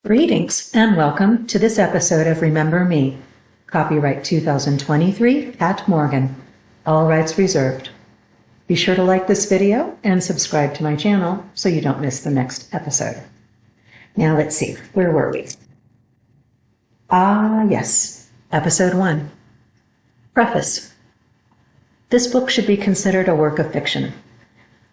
Greetings and welcome to this episode of Remember Me. Copyright 2023, Pat Morgan. All rights reserved. Be sure to like this video and subscribe to my channel so you don't miss the next episode. Now let's see, where were we? Yes, episode 1. Preface. This book should be considered a work of fiction.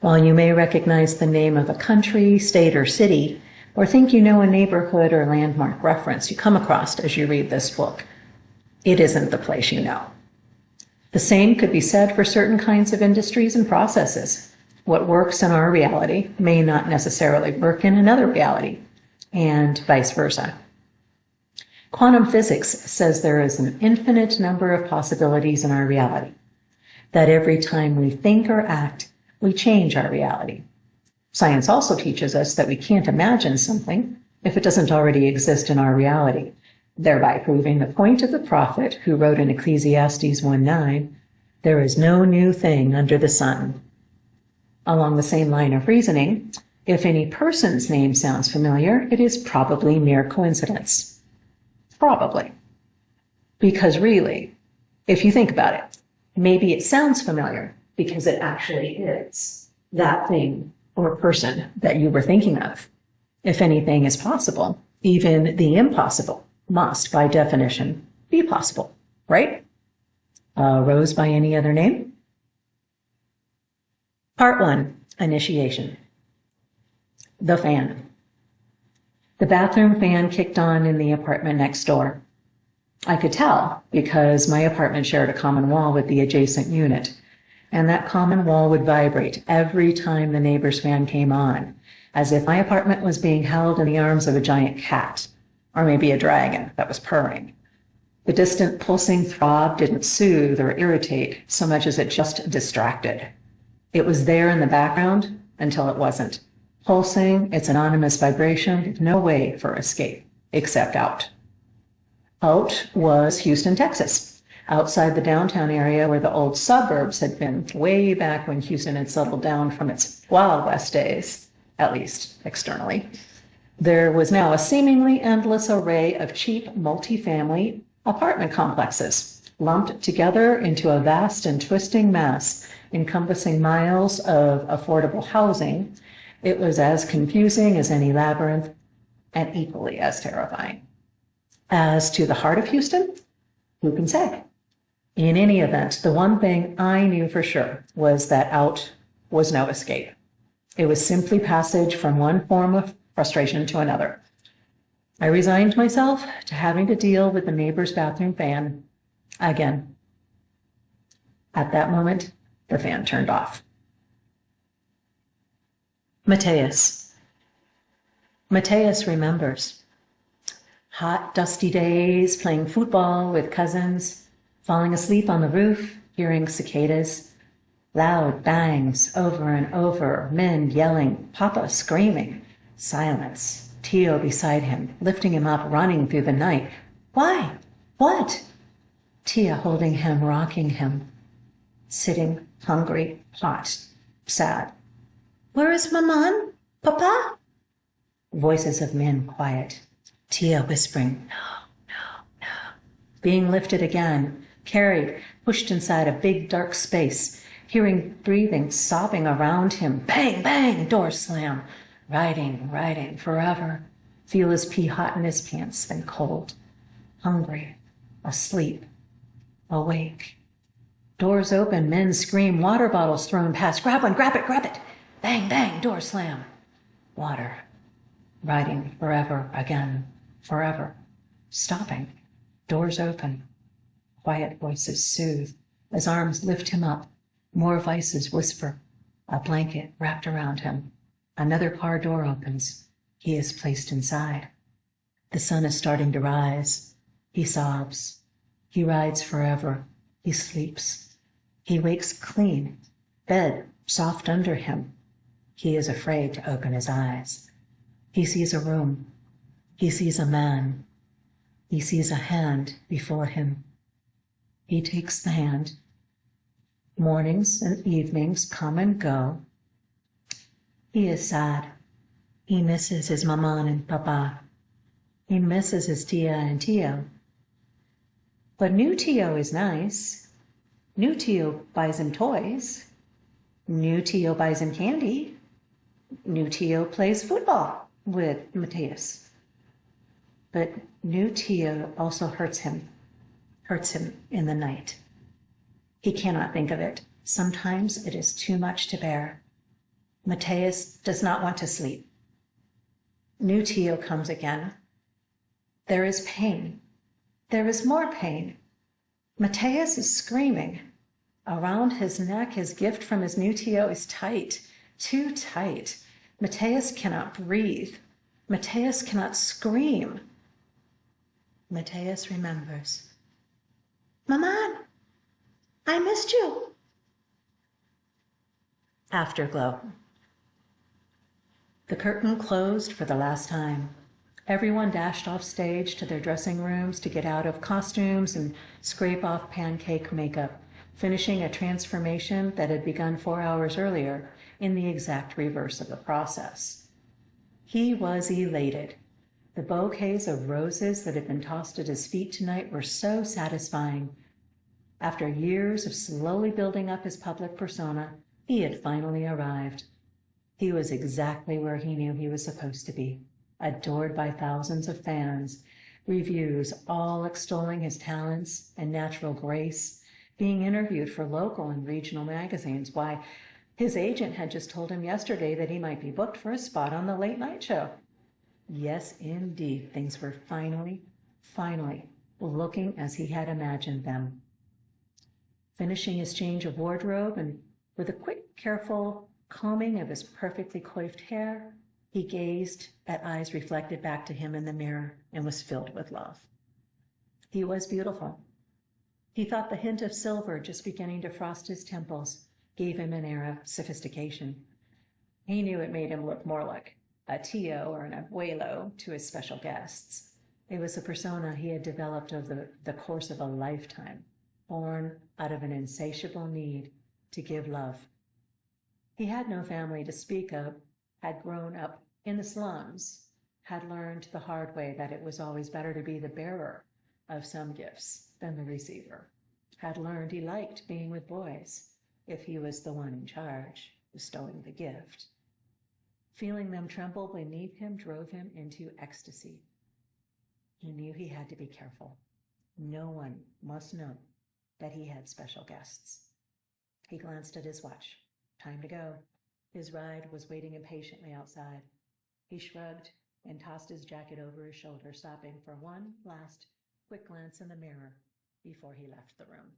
While you may recognize the name of a country, state, or city, or think you know a neighborhood or landmark reference you come across as you read this book, it isn't the place you know. The same could be said for certain kinds of industries and processes. What works in our reality may not necessarily work in another reality, and vice versa. Quantum physics says there is an infinite number of possibilities in our reality, that every time we think or act, we change our reality. Science also teaches us that we can't imagine something if it doesn't already exist in our reality, thereby proving the point of the prophet who wrote in Ecclesiastes 1:9, "There is no new thing under the sun." Along the same line of reasoning, if any person's name sounds familiar, it is probably mere coincidence. Probably. Because really, if you think about it, maybe it sounds familiar because it actually is that thing or person that you were thinking of. If anything is possible, even the impossible must, by definition, be possible, right? Rose by any other name? Part 1, Initiation. The fan. The bathroom fan kicked on in the apartment next door. I could tell because my apartment shared a common wall with the adjacent unit, and that common wall would vibrate every time the neighbor's fan came on, as if my apartment was being held in the arms of a giant cat, or maybe a dragon that was purring. The distant pulsing throb didn't soothe or irritate so much as it just distracted. It was there in the background until it wasn't, pulsing its anonymous vibration with no way for escape, except out. Out was Houston, Texas, outside the downtown area where the old suburbs had been way back when Houston had settled down from its Wild West days, at least externally. There was now a seemingly endless array of cheap multifamily apartment complexes, lumped together into a vast and twisting mass encompassing miles of affordable housing. It was as confusing as any labyrinth and equally as terrifying. As to the heart of Houston, who can say? In any event, the one thing I knew for sure was that out was no escape. It was simply passage from one form of frustration to another. I resigned myself to having to deal with the neighbor's bathroom fan again. At that moment, the fan turned off. Mateus. Mateus remembers. Hot, dusty days, playing football with cousins, falling asleep on the roof, hearing cicadas, loud bangs over and over, men yelling, Papa screaming, silence, Tio beside him, lifting him up, running through the night. Why? What? Tia holding him, rocking him, sitting, hungry, hot, sad. Where is Maman? Papa? Voices of men quiet. Tia whispering, no. Being lifted again, carried, pushed inside a big dark space, hearing breathing, sobbing around him. Bang, bang, door slam. Riding, forever. Feel his pee hot in his pants, then cold. Hungry, asleep, awake. Doors open, men scream, water bottles thrown past. Grab one, grab it. Bang, bang, door slam. Water. Riding, forever, again, forever. Stopping. Doors open. Quiet voices soothe. As arms lift him up, more voices whisper. A blanket wrapped around him. Another car door opens. He is placed inside. The sun is starting to rise. He sobs. He rides forever. He sleeps. He wakes clean. Bed soft under him. He is afraid to open his eyes. He sees a room. He sees a man. He sees a hand before him. He takes the hand. Mornings and evenings come and go. He is sad. He misses his maman and papa. He misses his Tia and Tio. But new Tio is nice. New Tio buys him toys. New Tio buys him candy. New Tio plays football with Matthias. But new Tio also hurts him in the night. He cannot think of it. Sometimes it is too much to bear. Matthias does not want to sleep. New Tio comes again. There is pain. There is more pain. Matthias is screaming. Around his neck, his gift from his new Tio is tight, too tight. Matthias cannot breathe. Matthias cannot scream. Matthias remembers. Maman, I missed you. Afterglow. The curtain closed for the last time. Everyone dashed off stage to their dressing rooms to get out of costumes and scrape off pancake makeup, finishing a transformation that had begun 4 hours earlier in the exact reverse of the process. He was elated. The bouquets of roses that had been tossed at his feet tonight were so satisfying. After years of slowly building up his public persona, he had finally arrived. He was exactly where he knew he was supposed to be, adored by thousands of fans, reviews all extolling his talents and natural grace, being interviewed for local and regional magazines. Why, his agent had just told him yesterday that he might be booked for a spot on the late night show. Yes, indeed, things were finally looking as he had imagined them. Finishing his change of wardrobe and with a quick, careful combing of his perfectly coiffed hair, he gazed at eyes reflected back to him in the mirror and was filled with love. He was beautiful. He thought the hint of silver just beginning to frost his temples gave him an air of sophistication. He knew it made him look more like a Tio or an abuelo to his special guests. It was a persona he had developed over the course of a lifetime, born out of an insatiable need to give love. He had no family to speak of, had grown up in the slums, had learned the hard way that it was always better to be the bearer of some gifts than the receiver, had learned he liked being with boys if he was the one in charge, bestowing the gift. Feeling them tremble beneath him drove him into ecstasy. He knew he had to be careful. No one must know that he had special guests. He glanced at his watch. Time to go. His ride was waiting impatiently outside. He shrugged and tossed his jacket over his shoulder, stopping for one last quick glance in the mirror before he left the room.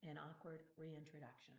An awkward reintroduction.